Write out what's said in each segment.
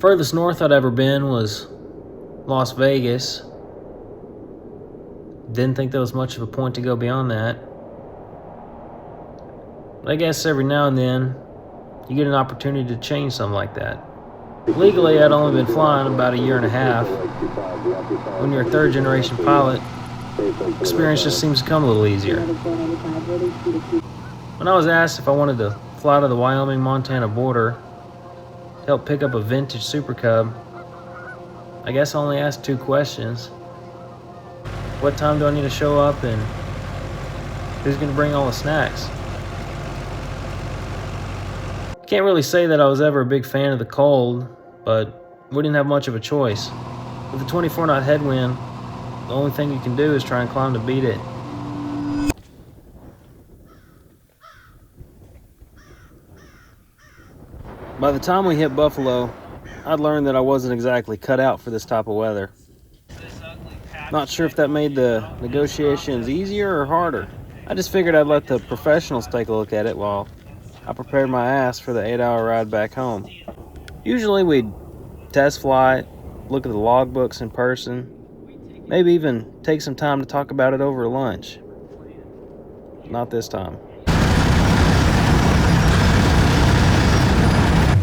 Furthest north I'd ever been was Las Vegas. Didn't think there was much of a point to go beyond that. But I guess every now and then you get an opportunity to change something like that. Legally, I'd only been flying about a year and a half. When you're a third generation pilot, experience just seems to come a little easier. When I was asked if I wanted to fly to the Wyoming-Montana border to help pick up a vintage Super Cub, I guess I only asked two questions. What time do I need to show up, and who's going to bring all the snacks? Can't really say that I was ever a big fan of the cold, but we didn't have much of a choice. With a 24-knot headwind, the only thing you can do is try and climb to beat it. By the time we hit Buffalo, I'd learned that I wasn't exactly cut out for this type of weather. Not sure if that made the negotiations easier or harder. I just figured I'd let the professionals take a look at it while I prepared my ass for the 8-hour ride back home. Usually we'd test fly, look at the logbooks in person, maybe even take some time to talk about it over lunch. Not this time.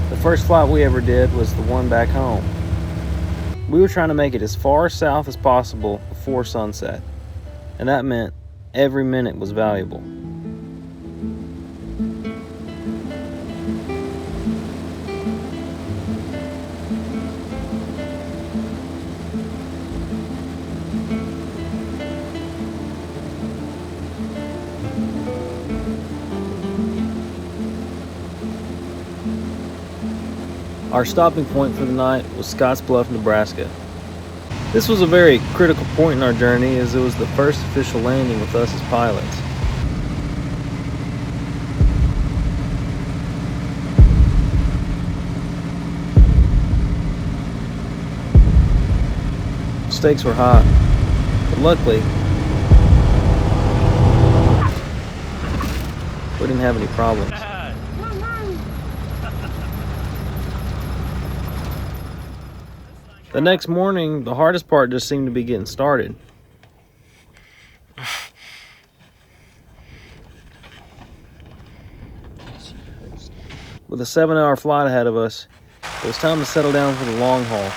The first flight we ever did was the one back home. We were trying to make it as far south as possible before sunset, and that meant every minute was valuable. Our stopping point for the night was Scottsbluff, Nebraska. This was a very critical point in our journey, as it was the first official landing with us as pilots. Stakes were high, but luckily, we didn't have any problems. The next morning, the hardest part just seemed to be getting started. With a 7-hour flight ahead of us, it was time to settle down for the long haul.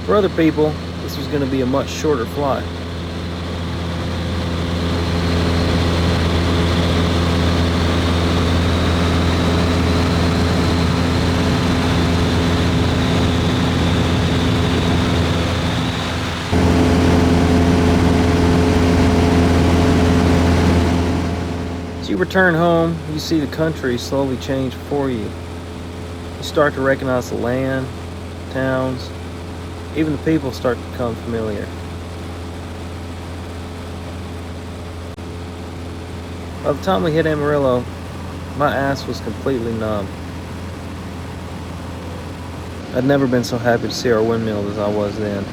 For other people, this was going to be a much shorter flight. As you return home, you see the country slowly change before you. You start to recognize the land, towns, even the people start to become familiar. By the time we hit Amarillo, my ass was completely numb. I'd never been so happy to see our windmills as I was then.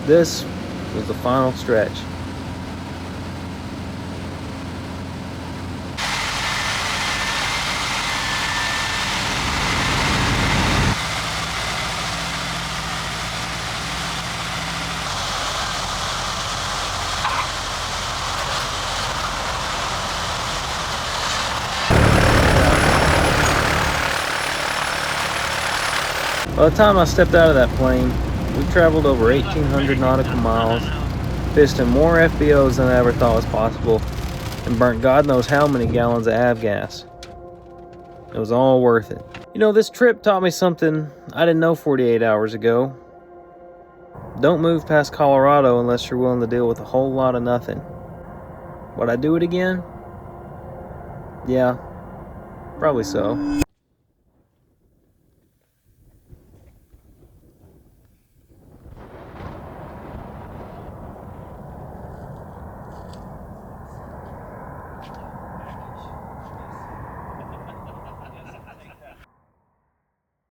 This was the final stretch. By the time I stepped out of that plane, we traveled over 1,800 nautical miles, fisted more FBOs than I ever thought was possible, and burnt God knows how many gallons of avgas. It was all worth it. You know, this trip taught me something I didn't know 48 hours ago. Don't move past Colorado unless you're willing to deal with a whole lot of nothing. Would I do it again? Yeah, probably so.